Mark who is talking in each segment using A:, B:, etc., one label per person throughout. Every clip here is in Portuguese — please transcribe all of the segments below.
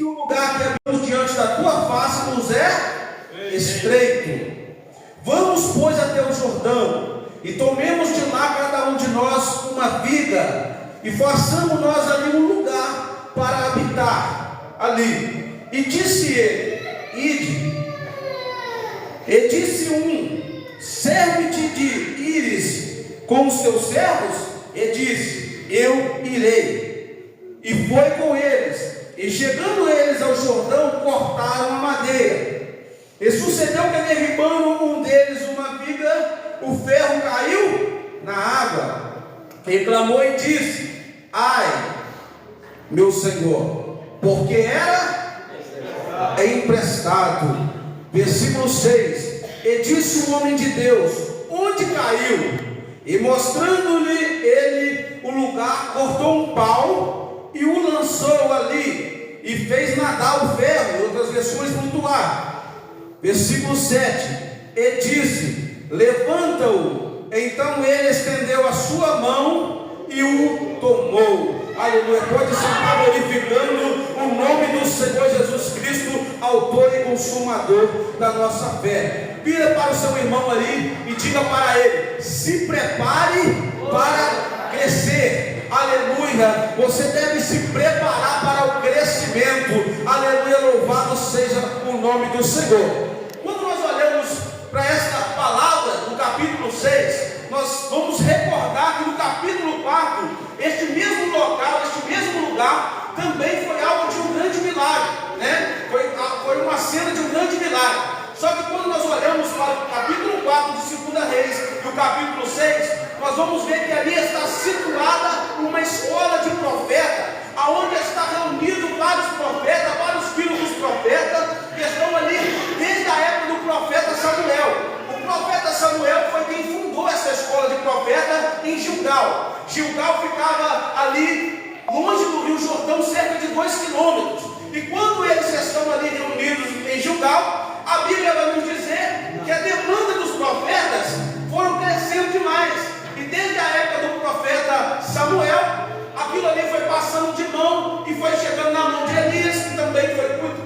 A: que o lugar que habitamos diante da tua face nos é estreito. Vamos, pois, até o Jordão, e tomemos de lá cada um de nós uma viga, e façamos nós ali um lugar para habitar ali. E disse ele: ide. E disse um: serve-te de ires com os teus servos? E disse: eu irei. E foi com eles. E chegando eles ao Jordão, cortaram a madeira. E sucedeu que, derribando um deles uma viga, o ferro caiu na água. E clamou e disse: ai, meu senhor, porque era emprestado. Versículo 6. E disse o homem de Deus: onde caiu? E mostrando-lhe ele o lugar, cortou um pau e o lançou ali, e fez nadar o ferro. Em outras versões, flutuar. Versículo 7. E disse: levanta-o. Então ele estendeu a sua mão e o tomou. Aleluia. Pode estar glorificando o nome do Senhor Jesus Cristo, autor e consumador da nossa fé. Vira para o seu irmão ali e diga para ele: se prepare para crescer. Aleluia. Você deve se preparar para o crescimento. Aleluia. Louvado seja o nome do Senhor. Quando nós olhamos para esta palavra do capítulo 6, nós vamos recordar que no capítulo 4, este mesmo local, este mesmo lugar, também foi alvo de um grande milagre, né? Foi uma cena de um grande milagre. Só que quando nós olhamos para o capítulo 4 de 2 Reis e o capítulo 6, nós vamos ver que ali está situada uma escola de profeta, aonde está reunido vários profetas, vários filhos dos profetas, que estão ali desde a época do profeta Samuel. O profeta Samuel foi quem fundou essa escola de profeta em Gilgal. Gilgal ficava ali longe do Rio Jordão, cerca de 2 quilômetros. E quando eles estão ali reunidos em Gilgal, a Bíblia vai nos dizer que a demanda dos profetas foram crescendo demais. E desde a época do profeta Samuel, aquilo ali foi passando de mão e foi chegando na mão de Elias, que também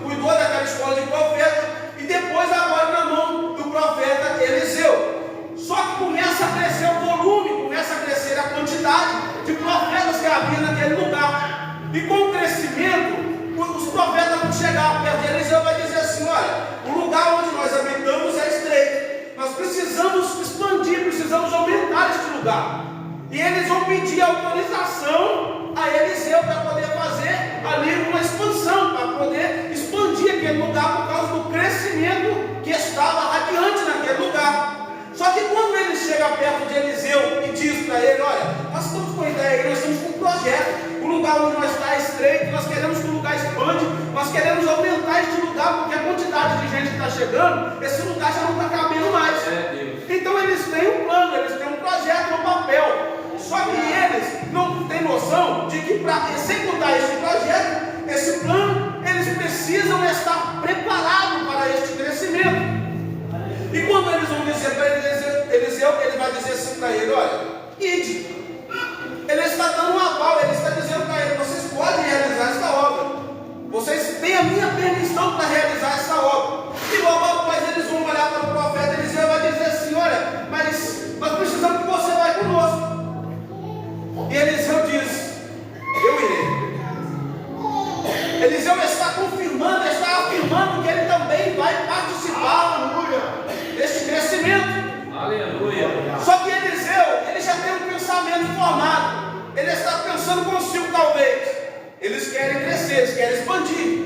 A: cuidou daquela escola de profeta, e depois agora na mão do profeta Eliseu. Só que começa a crescer o volume, começa a crescer a quantidade de profetas que havia naquele lugar. E com o crescimento, os profetas vão chegar perto de Eliseu e vai dizer assim: olha, o lugar onde nós habitamos é estreito, nós precisamos expandir, precisamos aumentar este lugar. E eles vão pedir autorização a Eliseu para poder fazer ali uma expansão, para poder expandir aquele lugar por causa do crescimento que estava radiante naquele lugar. Só que quando ele chega perto de Eliseu e diz para ele: olha, nós estamos com ideia, nós estamos com um projeto, o lugar onde nós está estreito, nós queremos que o lugar expande, nós queremos aumentar este lugar, porque a quantidade de gente que está chegando, esse lugar já não está cabendo mais. Então eles têm um plano, eles têm um projeto no papel. Só que eles não têm noção de que para executar esse projeto, esse plano, eles precisam estar preparados para este crescimento. E quando eles vão dizer para Eliseu, ele vai dizer assim para ele: olha, ide. Ele está dando um aval, ele está dizendo para ele: vocês podem realizar esta obra, vocês têm a minha permissão para realizar esta obra. E logo após eles vão olhar para o profeta Eliseu e vai dizer assim: olha, mas nós precisamos que você vá conosco. E Eliseu diz: eu irei. Eliseu está confirmando, está afirmando que ele também vai participar, aleluia, deste crescimento. Aleluia. Só que Eliseu, ele já tem um pensamento formado. Ele está pensando consigo, talvez. Eles querem crescer, eles querem expandir.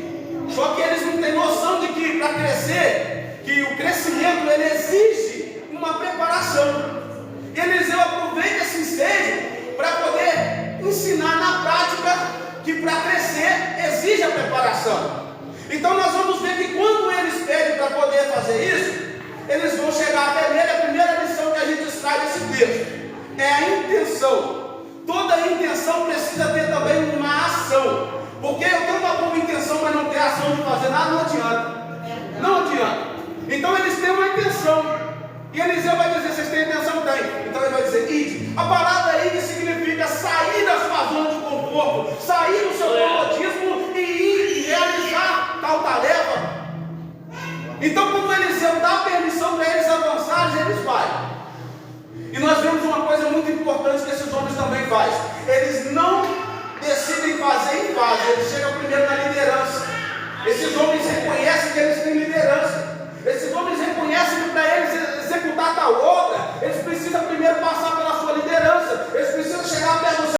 A: Só que eles não têm noção de que para crescer, que o crescimento ele exige uma preparação. E Eliseu aproveita esse ensejo para poder ensinar na prática que para crescer exige a preparação. Então nós vamos ver que quando eles pedem para poder fazer isso, eles vão chegar até nele. A primeira lição que a gente extrai desse texto é a intenção. Toda intenção precisa ter também uma ação. Porque eu tenho uma boa intenção, mas não ter ação de fazer nada, não adianta. Não adianta. Então eles têm uma intenção. E Eliseu vai dizer: vocês têm intenção? Tem. Então ele vai dizer: ide. A palavra ide significa sair da sua zona de conforto, sair do seu comodismo e ir e realizar eu dar permissão para eles avançarem, eles vão. E nós vemos uma coisa muito importante que esses homens também fazem. Eles não decidem fazer e fazem, eles chegam primeiro na liderança. Esses homens reconhecem que eles têm liderança. Esses homens reconhecem que para eles executar tal obra, eles precisam primeiro passar pela sua liderança. Eles precisam chegar perto do seu.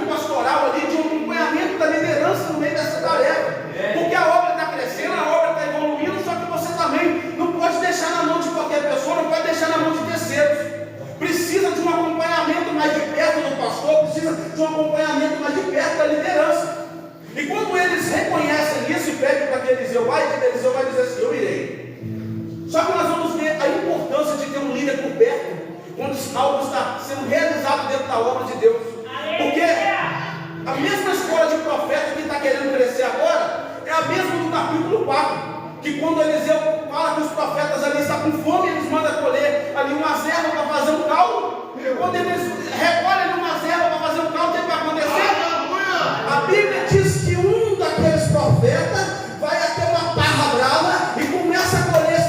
A: Pastoral ali, de um acompanhamento da liderança no meio dessa tarefa, porque a obra está crescendo, a obra está evoluindo, só que você também não pode deixar na mão de qualquer pessoa, não pode deixar na mão de terceiros. Precisa de um acompanhamento mais de perto do pastor, precisa de um acompanhamento mais de perto da liderança. E quando eles reconhecem isso e pedem para que Eliseu vai dizer assim: eu irei. Só que nós vamos ver a importância de ter um líder por perto quando algo está sendo realizado dentro da obra de Deus. Porque a mesma escola de profeta que está querendo crescer agora é a mesma do capítulo 4, que quando Eliseu fala que os profetas ali estão com fome, eles mandam colher ali uma erva para fazer um caldo. Quando eles recolhem uma erva para fazer um caldo, o que vai acontecer? A Bíblia diz que um daqueles profetas vai até uma parra brava e começa a colher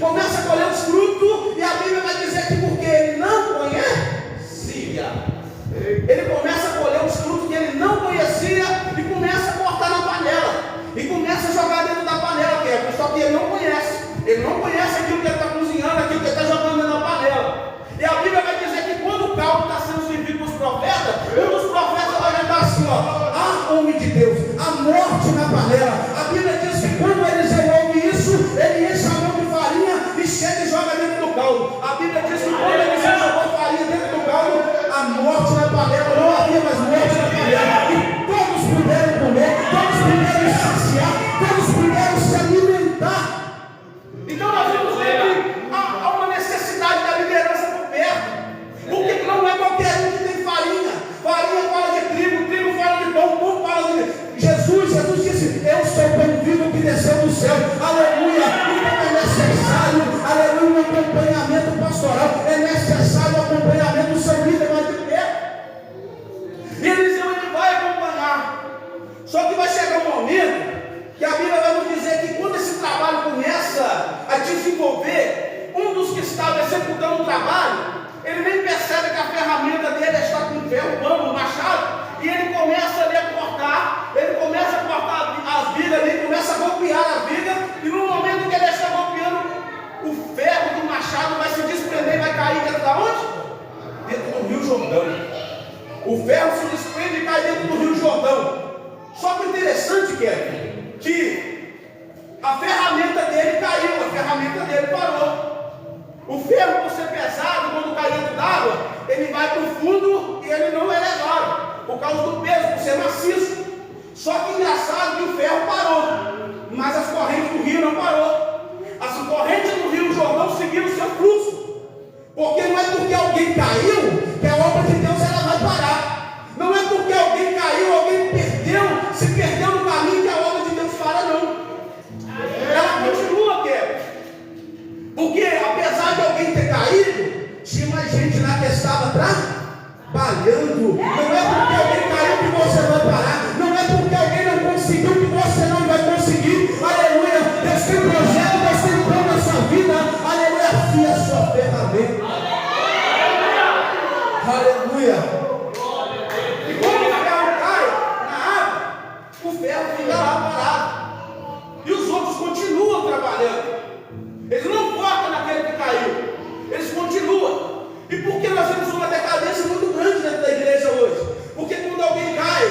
A: começa a colher os frutos, e a Bíblia vai dizer que porque ele não conhecia, ele começa a colher os frutos que ele não conhecia e começa a cortar na panela e começa a jogar dentro da panela, só que ele não conhece aquilo que ele está cozinhando, aquilo que ele está jogando dentro da panela. E a Bíblia vai dizer que quando o caldo está sendo servido para os profetas, um dos profetas vai cantar assim: ó, homem de Deus, a morte na panela. A Bíblia diz que quando eles ouve isso, ele enche a mão de farinha e chega e joga dentro do caldo. A Bíblia diz que quando eles jogou farinha dentro do caldo, a morte na panela, não havia mais morte na panela, e todos puderam comer, todos puderam saciar, todos puderam se alimentar. Então nós vamos ver que há uma necessidade da liderança por perto, porque não é qualquer um que tem farinha. Farinha fala de trigo, trigo fala de pão, pão fala de Jesus. Jesus disse: eu sou o pão vivo que desceu do céu. Aleluia. Então é necessário, aleluia, um acompanhamento pastoral. É necessário o acompanhamento do seu líder mais de perto. E Eliseu, ele vai acompanhar. Só que vai chegar um momento que a Bíblia vai nos dizer que quando esse trabalho começa a desenvolver, um dos que estava executando o trabalho, ele nem percebe que a ferramenta dele está com ferro, pano, machado, e ele começa ali a cortar, ele começa a cortar as vigas ali, começa a golpear a viga, e no momento que ele está golpeando, o ferro do machado vai se desprender e vai cair dentro da onde? Dentro do Rio Jordão. O ferro se desprende e cai dentro do Rio Jordão. Só que o interessante, que a ferramenta dele caiu, a ferramenta dele parou. O ferro, por ser pesado, quando cai dentro d'água, ele vai para o fundo e ele não é levado, por causa do peso, por ser maciço. Só que engraçado que o ferro parou, mas as correntes do rio não parou. As correntes do Rio Jordão seguiram o seu fluxo, porque não é porque alguém caiu que a obra de Deus ela vai parar. Não é porque alguém caiu, alguém se perdeu no caminho que a obra de Deus para, não. Ela continua, porque apesar de alguém ter caído, tinha mais gente lá que estava trabalhando. Não é porque alguém caiu que você vai parar. Não é porque alguém não conseguiu que você não vai conseguir. Aleluia. Deus tem projeto, Deus tem plano na sua vida. Aleluia. Afia a sua ferramenta. Aleluia. E quando o ferro cai na água, o ferro fica lá parado. E os outros continuam trabalhando. Eles não focam naquele que caiu, eles continuam. E por que nós temos uma decadência muito grande dentro da igreja hoje? Porque quando alguém cai,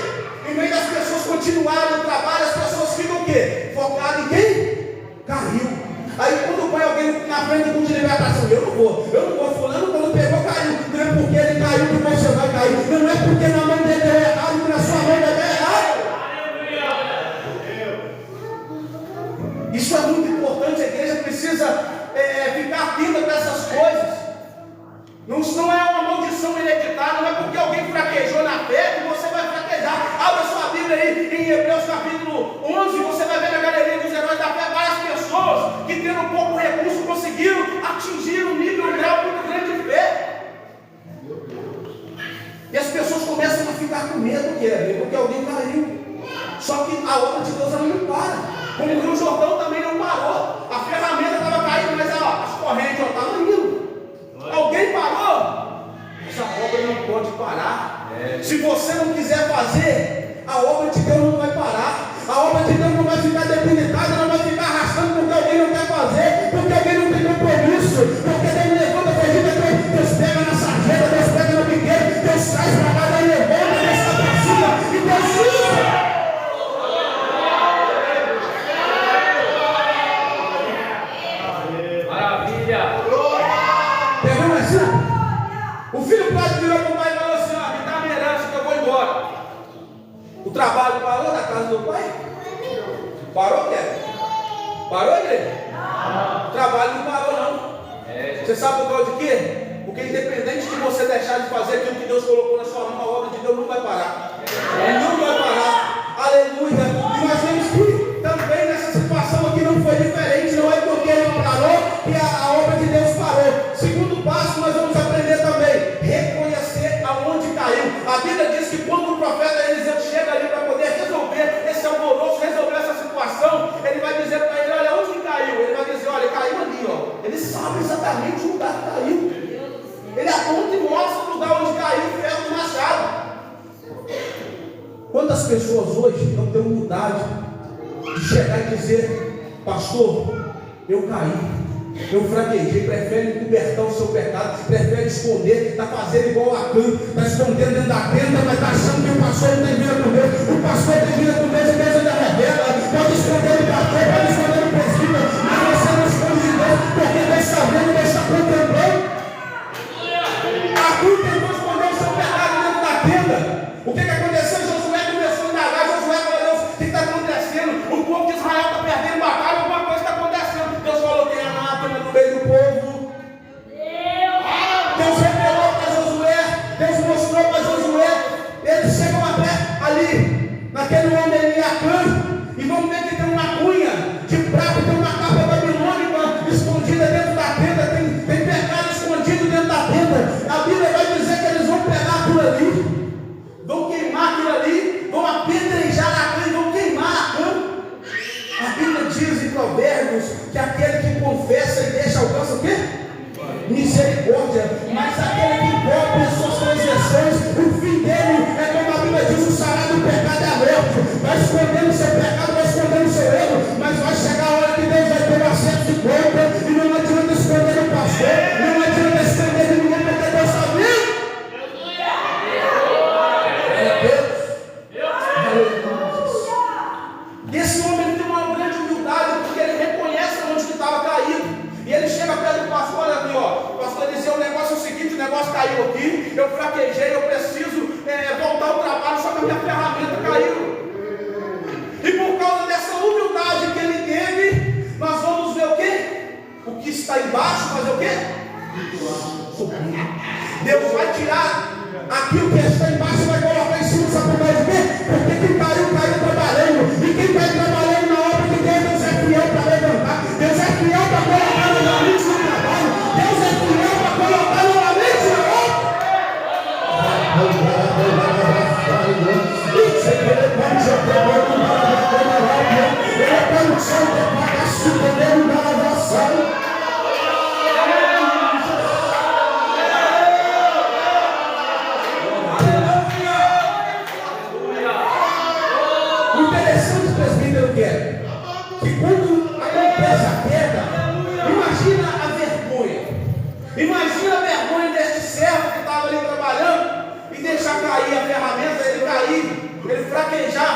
A: em meio das pessoas continuarem o trabalho, as pessoas ficam o quê? Focadas em quem? Caiu. Aí quando põe alguém na frente do culto de libertação, eu não vou, fulano quando pegou caiu. Não é porque ele caiu que você vai cair. Não é porque na mão dele deu errado que na sua mão vai dar errado. Isso é muito importante, a igreja precisa ficar atenta para essas coisas. Não é uma maldição hereditária, não é porque alguém fraquejou na fé que você vai fraquejar. Abra sua Bíblia aí em Hebreus capítulo 11, você vai ver na galeria dos heróis da fé várias pessoas que tendo pouco recurso conseguiram atingir um nível, um grau muito grande de fé. E as pessoas começam a ficar com medo, porque alguém caiu. Só que a obra de Deus ela não para. Como o Rio Jordão também não parou. A ferramenta estava caindo, mas as correntes estavam indo. Alguém parou? Essa obra não pode parar. Se você não quiser fazer, a obra de Deus não vai parar. A obra de Deus não vai ficar debilitada, não vai ficar arrastando porque alguém não quer fazer, porque alguém não tem compromisso, porque Deus levanta a vida, Deus pega na sarjeta, Deus pega no biqueiro, Deus traz para cá, Deus levanta, Deus está para cima e Deus usa. O filho pródigo virou para o pai e falou assim: ó, me dá minha herança que eu vou embora. O trabalho parou na casa do pai? Parou, Kevin? Parou, igreja? O trabalho não parou, não. Você sabe por causa de quê? Porque independente de você deixar de fazer aquilo que Deus colocou na sua mão, a obra de Deus não vai parar. Não vai parar. Aleluia. E nós vemos que também nessa situação aqui não foi diferente. Não é porque ele parou que a obra de Deus parou. Segundo passo, nós vamos aprender também, reconhecer aonde caiu. A Bíblia diz que quando o profeta Eliseu chega ali para poder resolver esse alvoroço, resolver essa situação, ele vai dizer para ele: olha, onde caiu? Ele vai dizer: olha, caiu ali, ó. Ele sabe exatamente o lugar que caiu. Ele aponta e mostra o lugar onde caiu o ferro do machado. Quantas pessoas hoje não têm humildade de chegar e dizer: pastor, eu caí, eu fraquejei, prefere encobertar o seu pecado, prefere esconder, está fazendo igual a Acã, está escondendo dentro da tenda, mas está achando que o pastor não tem vida com Deus. O pastor tem vida com Deus e Deus ainda revela. Pode esconder o pastor, pode esconder o presbítero, mas você não esconde de Deus, porque Deus está vendo, Deus está contemplando. Acã tentou esconder o seu pecado dentro da tenda. O que aconteceu? Josué começou a indagar. Josué falou: Deus, o que está acontecendo? O povo de Israel está perdendo batalha, alguma coisa está acontecendo. Deus falou: tem anátema no meio do povo. Deus revelou para Josué, Deus mostrou para Josué. Eles chegam até ali, naquele homem ali, Acã, e vão ver que tem uma cunha de prata, tem uma capa babilônica escondida dentro da tenda, tem pecado escondido dentro da tenda. A Bíblia vai dizer que eles vão pegar aquilo ali, vão queimar aquilo ali, vão apedrejar Acã e vão queimar Acã. A Bíblia diz em Provérbios que aquele que confessa e deixa alcança o quê? Misericórdia. Mas aquele que cobre as suas transgressões, o fim dele é como a Bíblia diz: o salário do pecado é a morte. Vai escondendo o seu pecado, vai escondendo o seu erro, mas vai chegar a hora que Deus vai ter um acerto de conta. E não adianta esconder o pastor, não adianta esconder de ninguém, porque Deus está vendo. E esse homem tem uma grande humildade, porque ele reconhece onde que estava caído. E ele chega perto do pastor: olha aqui, ó, o pastor dizia: o negócio é o seguinte, o negócio caiu aqui, eu fraquejei, eu preciso voltar ao trabalho, só que a minha ferramenta caiu. E por causa dessa humildade que ele teve, nós vamos ver o quê? O que está embaixo, fazer o quê? Subir. Deus vai tirar aquilo que está embaixo e vai colocar em cima, sabe por causa de quê? Porque quem caiu, caiu trabalhando. E quem está trabalhando na obra de Deus, Deus é fiel para levantar. Deus é fiel para colocar novamente no trabalho. Deus é fiel para colocar novamente na obra. O interessante, presbítero, que quando acontece a queda, imagina a vergonha. Imagina a vergonha deste servo que estava ali trabalhando e deixar cair a ferramenta, ele cair, ele fraquejar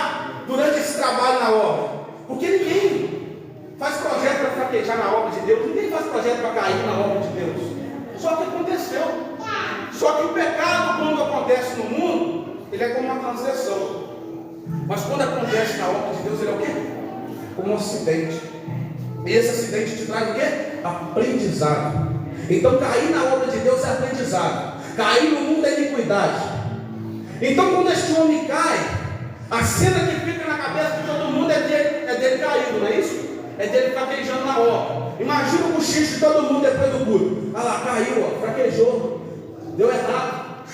A: durante esse trabalho na obra. Porque ninguém faz projeto para fraquejar na obra de Deus, ninguém faz projeto para cair na obra de Deus. Só que aconteceu. Só que o pecado, quando acontece no mundo, ele é como uma transgressão. Mas quando acontece na obra de Deus, ele é o quê? Como um acidente. E esse acidente te traz o quê? Aprendizado. Então cair na obra de Deus é aprendizado. Cair no mundo é iniquidade. Então quando este homem cai, a cena que fica na cabeça de todo mundo é dele caído, não é isso? É dele fraquejando na obra. Imagina o cochicho de todo mundo depois do culto. Ah lá, caiu, ó, fraquejou, deu errado.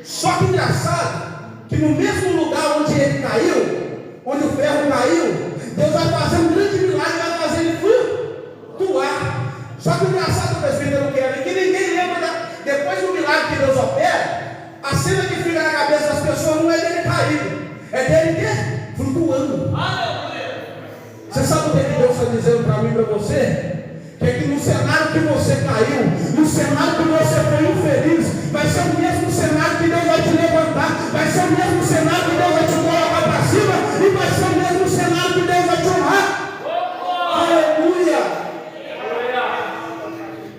A: Só que engraçado, que no mesmo lugar onde ele caiu, onde o ferro caiu, Deus vai fazer um grande milagre, vai fazer ele flutuar. Só que o engraçado, presbítero, é que ninguém lembra, depois do milagre que Deus opera, a cena que fica na cabeça das pessoas não é dele caído, é dele que? Flutuando. Você sabe o que Deus está dizendo para mim e para você? Que é que no cenário que você caiu, no cenário que você foi infeliz, vai ser o mesmo cenário que Deus vai te levantar, vai ser o mesmo cenário que Deus vai te colocar para cima, e vai ser o mesmo cenário que Deus vai te honrar. Aleluia!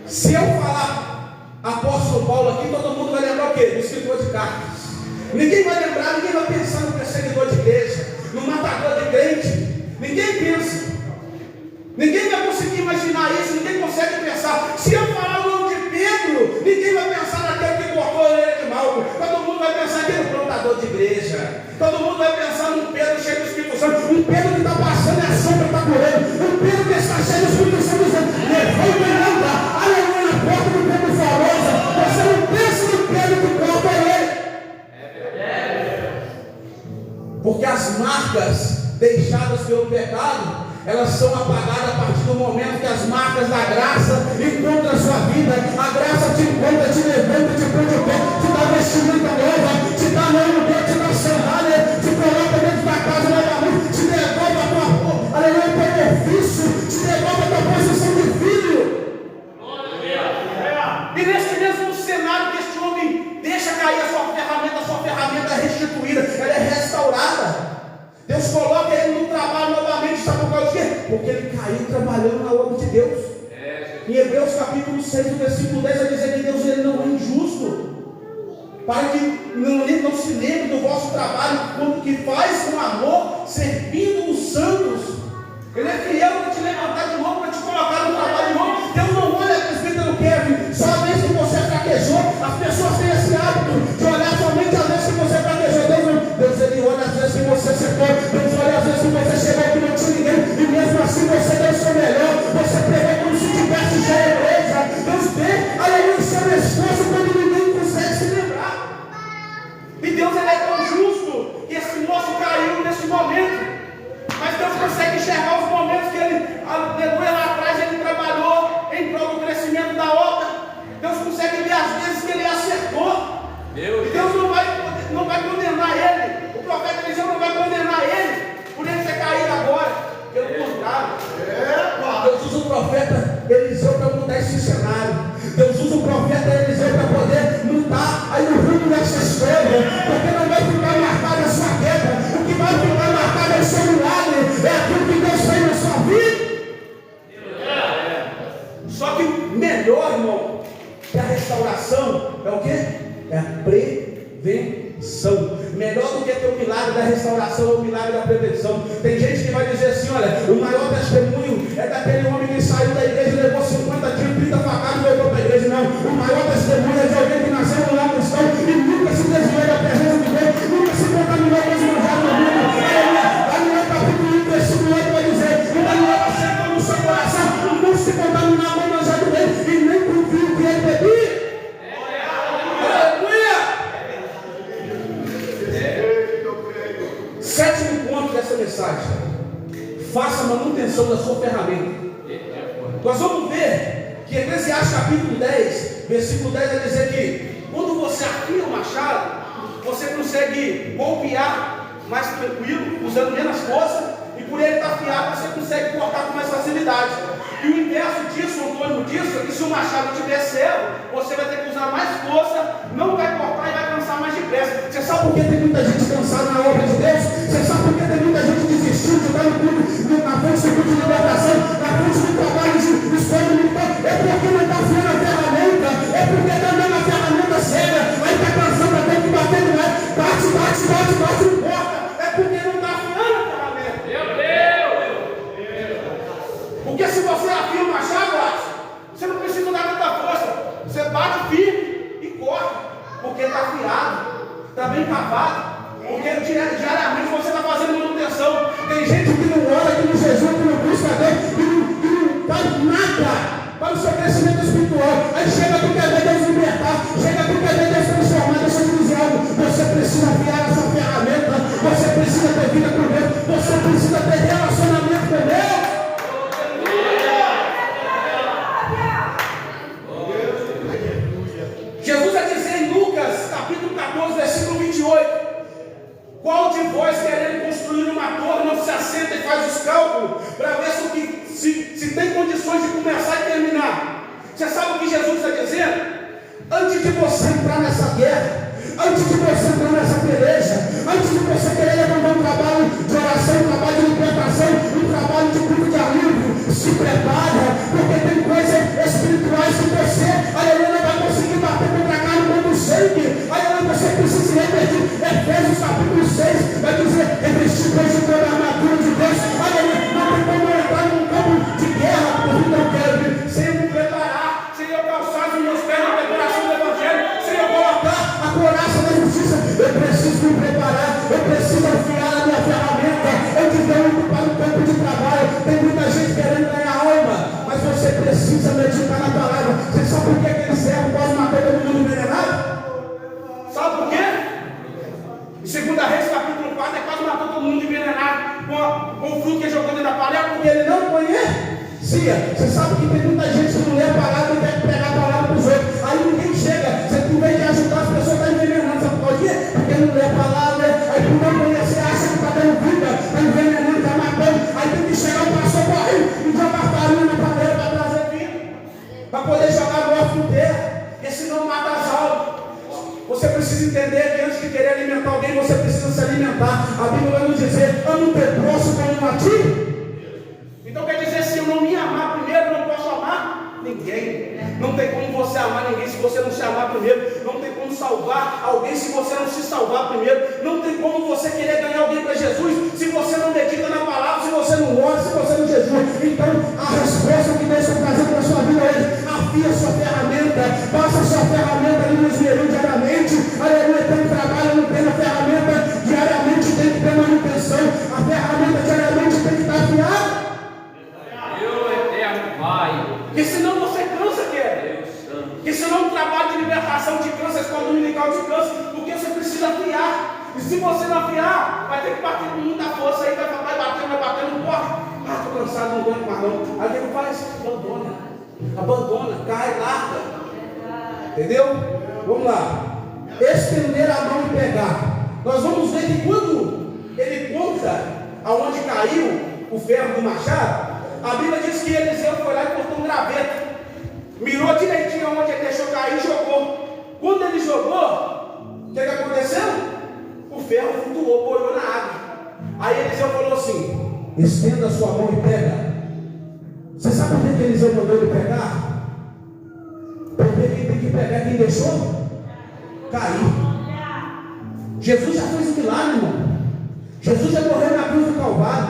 A: Se eu falar apóstolo Paulo aqui, todo mundo vai lembrar o quê? Do escritor de cartas. Ninguém vai lembrar, ninguém vai pensar no perseguidor de igreja, no matador de crente. Ninguém pensa. Ninguém vai conseguir imaginar isso, ninguém consegue pensar. Se eu falar o nome de Pedro, ninguém vai pensar naquele que cortou a orelha de Malco. Todo mundo vai pensar naquele plantador de igreja. Todo mundo vai pensar num Pedro cheio do Espírito Santo. Um Pedro que está passando e a sombra está correndo. Um Pedro que está cheio do Espírito Santo dizendo: levanta e anda. Aleluia, na porta do Pedro Famosa. Você não pensa no Pedro que corta a orelha. Porque as marcas deixadas pelo pecado, elas são apagadas a partir do momento que as marcas da graça encontram a sua vida. A graça te encontra, te levanta, te põe de pé, te dá vestimenta nova, te dá nome, te dá sandália, te coloca dentro da casa novamente, te devolve a tua, aleluia, teu ofício, te devolve a tua posição de filho. E nesse mesmo cenário que este homem deixa cair a sua ferramenta é restituída, ela é restaurada. Deus coloca ele no trabalho novamente, sabe por causa de quê? Porque ele caiu trabalhando na obra de Deus. Em Hebreus capítulo 6, versículo 10, vai dizer que Deus ele não é injusto, para que não se lembre do vosso trabalho, quando que faz com amor, servindo os santos. Ele é fiel para te levantar de novo, para te colocar no trabalho de novo. Deus não olha a presbítero Kevin, só a vez que você fraquejou. As pessoas têm esse hábito de olhar somente as vezes que você fraquejou. Deus ele olha às vezes que você secou. Deus olha às vezes que você chegou que não tinha ninguém, e mesmo assim você deu o seu melhor. Você pregou como se tivesse já a igreja. Deus vê, aleluia, seu esforço quando ninguém consegue se lembrar. E Deus ele é tão justo que esse moço caiu nesse momento, mas Deus consegue enxergar os momentos que ele, aleluia, lá atrás ele trabalhou em prol do crescimento da obra. Deus consegue ver as vezes que ele acertou. E Deus não vai condenar ele. O profeta Eliseu não vai condenar ele por ele ter caído agora. Pelo contrário, Deus usa o profeta Eliseu para mudar esse cenário. Deus usa o profeta Eliseu para poder mudar aí o rumo dessa história. Porque não vai ficar marcada a sua queda. O que vai ficar marcado é o seu milagre. É aquilo que Deus fez na sua vida. Só que o melhor, irmão, que a restauração é o quê? É a prevenção. Melhor do que ter o milagre da restauração é o milagre da prevenção. Tem gente que vai dizer assim: olha, o maior testemunho é daquele homem que saiu da igreja, levou 50 tiros, 30 facadas e voltou para a igreja. Não, o maior testemunho é de alguém que nasceu no lar cristão e nunca se desviou da presença de Deus, nunca se contaminou com os manjares do mundo. Daniel capítulo 1, versículo 8 vai dizer: o Daniel aceitou no seu coração não se contaminar com o manjar do rei e nem com o vinho que ele bebia. Sétimo ponto dessa mensagem: faça a manutenção da sua ferramenta. Nós vamos ver que Eclesiastes capítulo 10, versículo 10 vai dizer que quando você afia o machado, você consegue golpear mais tranquilo, usando menos força, e por ele estar afiado, você consegue cortar com mais facilidade. E o inverso disso, o antônimo disso, é que se o machado estiver cego, você vai ter que usar mais força, não vai cortar e vai cansar mais depressa. Você sabe por que tem muita gente cansada na obra de Deus? Você sabe por que tem muita gente desistindo de estar no culto, na frente do culto de libertação, na frente do trabalho de escolha militar? É porque não está afiando a ferramenta, é porque está dando a ferramenta cega, aí está cansando até que bater, não é? Bate, não importa, é porque não está afiando a ferramenta. Meu Deus! Porque se você afia o machado, você não precisa dar tanta força. travado. Porque diariamente você está fazendo manutenção. Tem gente que não ora, que não jejua, que não busca Deus, que não faz nada para o seu crescimento espiritual. Aí chega tu quer ver Deus libertar, chega tu quer ver Deus transformar. Deixa eu te dizer algo. Você precisa afiar essa ferramenta, você precisa ter vida com Deus, você precisa ter relacionamento com Deus. Jesus vai dizer em Lucas, capítulo 14, versículo 28. Qual de vós, querendo construir uma torre, não se assenta e faz os cálculos para ver se tem condições de começar e terminar? Você sabe o que Jesus está dizendo? Antes de você entrar nessa guerra, antes de você entrar nessa peleja, antes de você querer levantar um trabalho de oração, um trabalho de libertação, um trabalho de culto de alívio, se prepara, porque tem coisas espirituais que você, aleluia, não vai conseguir bater contra a carne, contra o sangue. Aleluia, você precisa se repetir. Efésios capítulo 6 vai dizer: revestir de toda a armadura de Deus. Aleluia, não tem como entrar num campo de guerra, porque não quero sem eu me preparar, sem eu calçar os meus pés na preparação do Evangelho, sem eu colocar a couraça da justiça. Eu preciso me preparar, eu preciso afiar a minha ferramenta. Eu tiver indo para o campo de trabalho. Tem muita gente querendo ganhar alma, mas você precisa meditar na palavra. Você sabe por que aquele servo pode matar todo mundo envenenado? Sabe por quê? Em 2 Reis capítulo 4, é quase matou todo mundo envenenado com o fruto que ele jogou dentro da panela, porque ele não conhecia. Você sabe que tem muita gente que não lê a palavra e quer pegar a palavra para os outros. Aí ninguém chega, você em vez de ajudar as pessoas, está envenenando. Sabe por quê? Porque não lê a palavra, aí por não conhecer, acha que está dando vida, está envenenando, está matando. Aí tem que chegar o pastor correndo e jogar farinha na panela para trazer vida, para poder jogar morte no terra, porque senão mata as almas. Você precisa entender que antes de querer alimentar alguém, você precisa se alimentar. A Bíblia vai nos dizer: ama o teu próximo como a ti. Então quer dizer, se eu não me amar primeiro, não posso amar ninguém. Não tem como você amar ninguém se você não se amar primeiro. Não tem como salvar alguém se você não se salvar primeiro. Não tem como você querer ganhar alguém para Jesus se você não medita na palavra, se você não ora, se você não jejua. Então a resposta que Deus está trazendo para a sua vida hoje: afia a sua ferramenta, passa a sua ferramenta ali no esmeril diariamente. Aleluia, tem um trabalho, não tem a ferramenta, diariamente tem que ter manutenção. A ferramenta diariamente tem que estar afiada.
B: Meu eterno Pai.
A: Porque senão você cansa, querido. Porque senão o trabalho de libertação te cansa, a escola dominical te cansa, porque você precisa afiar. E se você não afiar, vai ter que bater com muita força aí, vai batendo, não pode. Ah, estou cansado, não aguento mais não. Aí o que faz? Abandona, cai, larga. Entendeu? Vamos lá. Estender a mão e pegar. Nós vamos ver que quando ele conta aonde caiu o ferro do machado, a Bíblia diz que Eliseu foi lá e cortou um graveto, mirou direitinho onde ele deixou cair e jogou. Quando ele jogou, o que aconteceu? O ferro flutuou, boiou na água. Aí Eliseu falou assim: estenda a sua mão e pega. Você sabe por que Eliseu mandou ele pegar? Porque quem tem que pegar é quem deixou cair. Jesus já fez um milagre, irmão. Jesus já morreu na cruz do Calvário.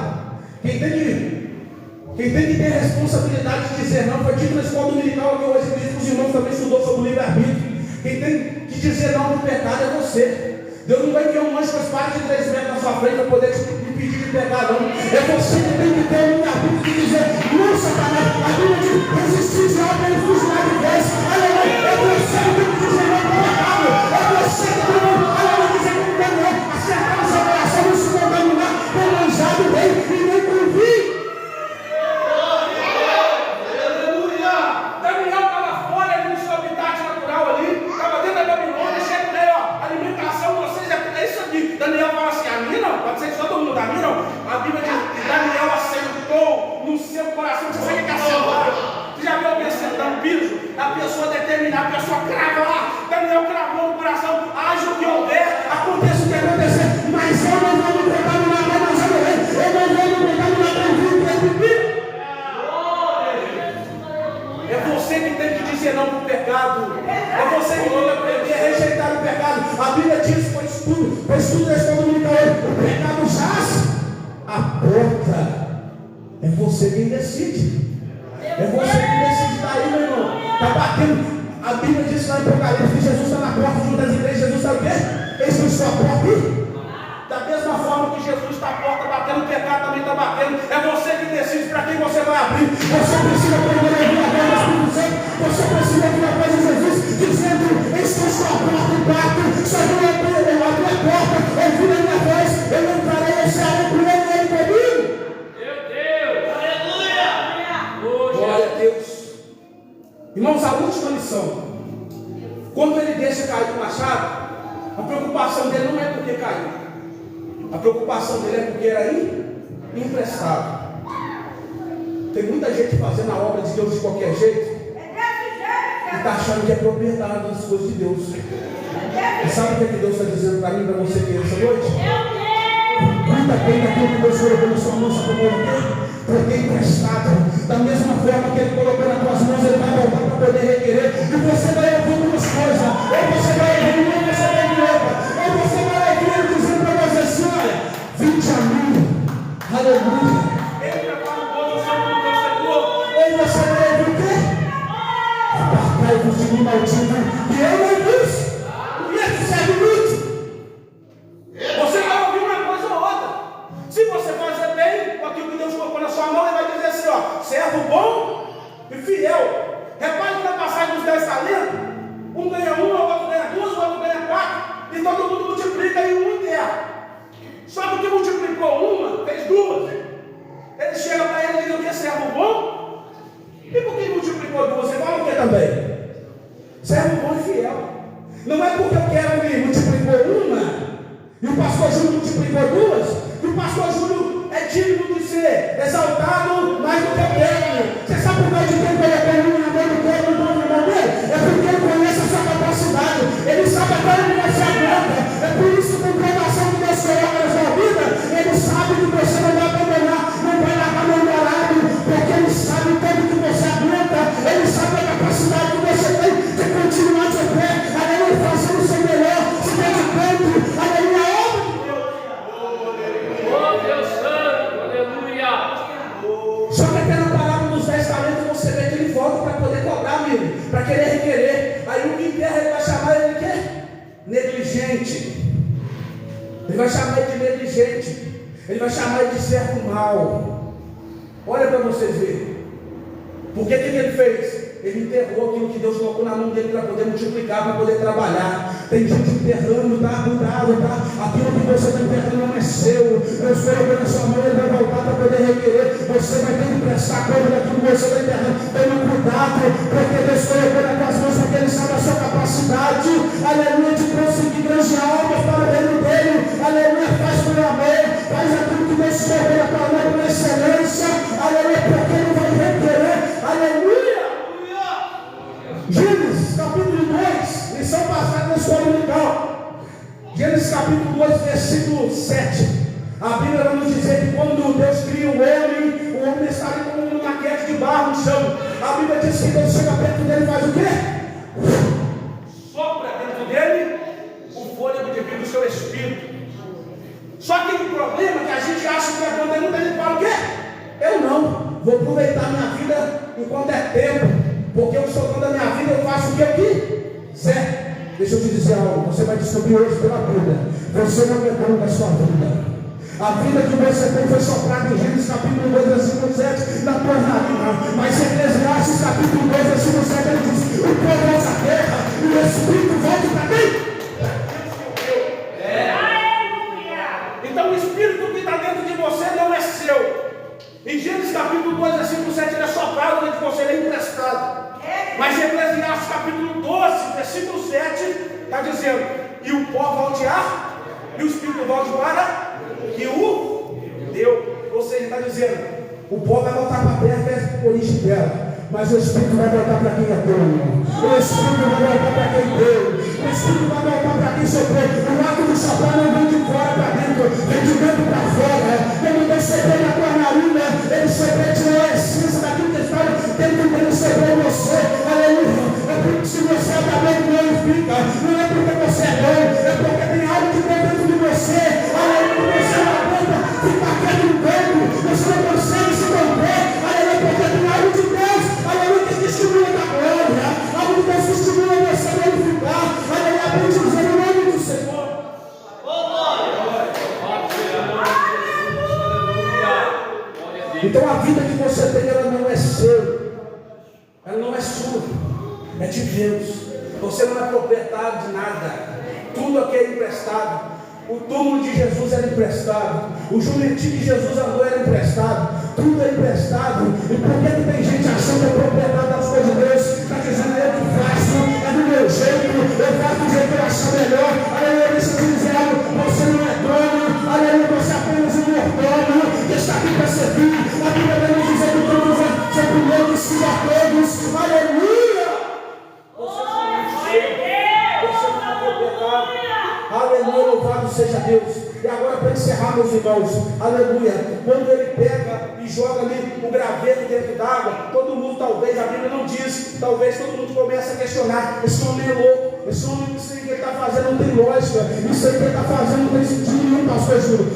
A: Quem tem que ter a responsabilidade de dizer não, foi dito na escola dominical que hoje os irmãos também estudou sobre o livre-arbítrio. Quem tem que dizer não no pecado é você. Deus não vai ter um anjo com espada de 3 metros na sua frente para poder te impedir de pegar, não. É você que tem que ter o livre-arbítrio de dizer não, Satanás. A Bíblia diz: resistir de algo, ele fugirá de vez. Aleluia. É você que tem que dizer não para o pecado. É você que tem que dizer que não tem não. Acertar o seu coração, não se contaminar com o manjado dele e nem com o vinho. Daniel fala assim: a mim não, pode ser que todo mundo, a mim não. A Bíblia diz que Daniel assentou no seu coração. Você sabe o que é assentar? Você já viu alguém assentando no piso? A pessoa determinar, a pessoa cravar. Daniel cravou no coração: haja o que houver, aconteça o que acontecer, mas eu não vou me contaminar para nós morrer. Eu não vou me contaminar para viver. É você que tem que dizer não para o pecado. É você que tem que aprender a rejeitar o pecado. A Bíblia diz: foi estudo da escola dominical, o pecado jaz a porta. É você quem decide. É você quem decide. Está aí, meu irmão. Está batendo. A Bíblia diz lá em Apocalipse que Jesus está na porta junto das igrejas. Jesus sabe o quê? Eis que estou à porta batendo. É você que decide para quem você vai abrir. Você precisa aprender a ouvir a voz do Espírito Santo. Você precisa ouvir a voz de Jesus dizendo: estou à porta e bato. Se alguém abrir a porta, ouvir a minha voz, eu entrarei e serei com ele comigo.
B: Meu Deus! Aleluia!
A: Glória a Deus. Irmãos, a última lição. Quando ele deixa cair o machado, a preocupação dele não é porque caiu. A preocupação dele é porque era emprestado. Tem muita gente fazendo a obra de Deus de qualquer jeito e está achando que é propriedade das coisas de Deus. E sabe o que Deus está dizendo para mim, para você aqui essa noite? Cuida bem daquilo que Deus colocou na sua mão, sabe como é? Porque é emprestado. Da mesma forma que Ele colocou nas tuas mãos, Ele vai voltar para poder requerer. E você vai ouvir duas coisas. Ou você vai ouvir uma, ou você vai ouvir outra. Ou você vai ouvir Ele dizendo para você assim: olha, vinde a mim. Aleluia. Entra para o povo santo do Senhor. Ou você vai ouvir o quê? Apartai-vos de mim, maldito, e eu não vos. E esse serve muito. Você vai ouvir uma coisa ou outra. Se você fazer bem com aquilo que Deus colocou na sua mão, Ele vai dizer assim: ó, servo bom e fiel. Repare que na passagem dos 10 talentos, um ganha uma, o outro ganha duas, o outro ganha 4, e todo mundo multiplica e um enterra. Só que o que multiplicou uma, fez duas. Ele chega para ele e diz: o que é servo bom? E por que multiplicou duas? Você fala o que também? Servo bom e fiel. Não é porque eu quero que multiplicou uma e o pastor Júlio multiplicou duas, que o pastor Júlio é digno de ser exaltado mais do que eu tenho. Você sabe por causa de quem colocou um na mão do corpo e outro na mão dele? É porque ele conhece a sua capacidade, ele sabe até onde você aguenta. É por isso que com a provação que Deus coloca na sua vida, ele sabe que você não vai abandonar, não vai largar mão do arado, porque ele sabe o tempo que você aguenta, ele sabe a capacidade que você tem de continuar de pé, aleluia, fazendo o seu melhor, se dedicando, aleluia. Só que até na palavra dos 10 talentos você vê que ele volta para poder cobrar, amigo, para querer requerer. Aí o que enterra, ele vai chamar ele de quê? Negligente. Ele vai chamar ele de negligente. Ele vai chamar ele de servo mau. Olha para vocês verem. Porque o que ele fez? Ele enterrou aquilo que Deus colocou na mão dele para poder multiplicar, para poder trabalhar. Tem gente enterrando, tá? Cuidado, tá? Aquilo que você está enterrando não é seu. Deus colocou na sua mão, ele vai voltar para poder requerer. Você vai ter que prestar conta daquilo que você está enterrando. Tenha cuidado, porque Deus colocou nas tuas mãos, porque Ele sabe a sua capacidade, aleluia, de conseguir grandes almas para o reino dele. Aleluia, faz por amor, faz aquilo que Deus colocou na tua mão com excelência. Aleluia, porque Ele vai requerer. Aleluia. Gênesis capítulo 2, lição passada na escola dominical. Gênesis capítulo 2, versículo 7. A Bíblia vai nos dizer que quando Deus cria o homem está ali como uma maquete de barro no chão. A Bíblia diz que Deus chega perto dele e faz o quê? Sopra dentro dele o fôlego de vida do seu espírito. Só que o problema é que a gente acha que é quando tem muita gente fala o quê? Eu não, vou aproveitar minha vida enquanto é tempo. Porque eu sou dono da minha vida, eu faço o que eu quiser. Deixa eu te dizer algo, você vai descobrir hoje pela Bíblia. Você não é dono da sua vida. A vida que você tem foi soprada em Gênesis capítulo 2, versículo 7, na tua narina. Mas em Eclesiastes capítulo 2, versículo 7, ele diz: o povo volta à terra e o Espírito volta para quem? Então o Espírito que está dentro de você não é seu. Em Gênesis capítulo 2, versículo 7, ele é soprado dentro de você, ele é emprestado. Mas em Eclesiastes capítulo 12, versículo 7, está dizendo: e o pó voltear, e o Espírito volte para que o deu. Ou seja, está dizendo: o pó vai voltar para a terra, que é a origem dela. Mas o Espírito vai voltar para quem é dono. O Espírito vai voltar para quem deu. O Espírito vai voltar para quem soprou. O ato de soprar não vem de fora para dentro, vem de dentro para fora. Quando Deus soprou na tua narina, Ele soprou, tirou a essência daquilo que estava dentro dele, soprou em você. Aleluia. É porque se você é bem glorifica, não é porque você é bom, é porque tem algo que tem dentro de você. Aleluia. Você não aguenta ficar quieto no canto, você não consegue se conter. Aleluia, porque tem algo de Deus. Aleluia, que estimula da glória. Algo de Deus que estimula você a glorificar. Aleluia, aprende o nome do Senhor. Então a vida que você tem, ela não é seu. Ela não é sua. É de Deus. Você não é proprietário de nada. Tudo aqui é emprestado. O túmulo de Jesus era emprestado. O jumentinho de Jesus andou era emprestado. Tudo é emprestado. E por que tem gente achando que é propriedade das coisas de Deus? Está dizendo, eu que faço, é do meu jeito, eu faço do jeito que eu acho melhor. Aleluia, deixa eu te dizer algo, você não é dono. Aleluia, você é apenas um mordomo que está aqui para servir. A Bíblia vai nos dizer que todos são primeiros que sirva a todos. Aleluia! Você não é propriedade. Aleluia, louvado seja Deus. E agora para encerrar, meus irmãos, aleluia, quando ele pega e joga ali o graveto dentro d'água, todo mundo talvez, a Bíblia não diz, talvez todo mundo começa a questionar, esse homem é louco, esse homem, isso aí que ele está fazendo não tem lógica, isso aí que ele está fazendo não tem sentido nenhum, pastor Júlio.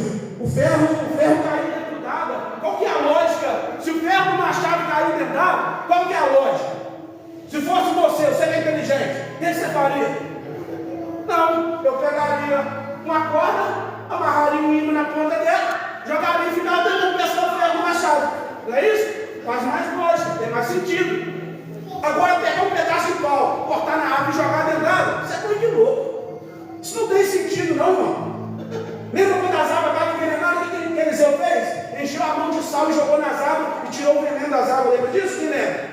A: O ferro caiu dentro d'água, qual que é a lógica? Se o ferro do machado caiu dentro d'água, qual que é a lógica? Se fosse você é inteligente, o que você faria? Não, eu pegaria uma corda, amarraria um imã na ponta dela, jogaria e ficava tentando pescar o ferro do machado. Não é isso? Faz mais lógica, tem mais sentido. Agora pegar um pedaço de pau, cortar na água e jogar dentro d'água, isso é coisa de louco. Isso não tem sentido não, irmão. Lembra quando as águas estavam envenenadas, o que Eliseu fez? Encheu a mão de sal e jogou nas águas e tirou o veneno das águas. Lembra disso? Quem lembra?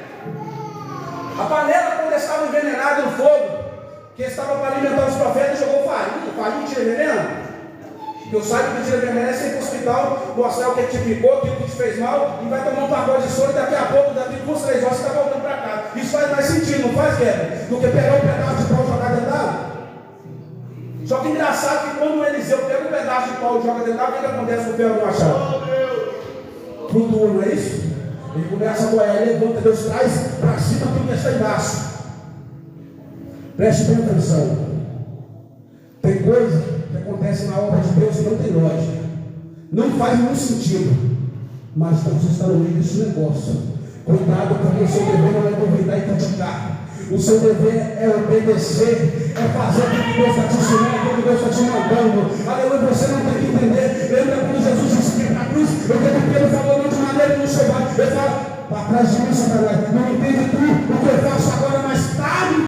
A: A panela, quando estava envenenada no fogo, que estava para alimentar os profetas, jogou farinha tira veneno. Que eu saiba que tira veneno é sempre para o hospital, mostrar o que te picou, aquilo que te fez mal, e vai tomar um pacote de soro, e daqui a pouco, daqui 2, 3 horas, você está voltando para casa. Isso faz mais sentido, não faz, Guilherme? Do que pegar um pedaço de pau e jogar dentro d'água. Só que engraçado que quando o Eliseu pega um pedaço de pau e joga dentro d'água, o que acontece com o ferro do machado? Flutua, não é isso? Ele começa a boiar, ele levanta, Deus traz para cima tudo que está embaixo. Preste bem atenção. Tem coisa que acontece na obra de Deus que não tem lógica. Não faz nenhum sentido. Mas Deus está no meio desse negócio. Cuidado, porque o seu dever não é duvidar e criticar. O seu dever é obedecer, é fazer o que Deus está te ensinando, o que Deus está te mandando. Aleluia, você não tem que entender. Lembra quando Jesus disse que na cruz, eu creio que ele falou não de maneira que não chegou. Ele fala, para trás de mim, Satanás, não entende tu o que eu faço agora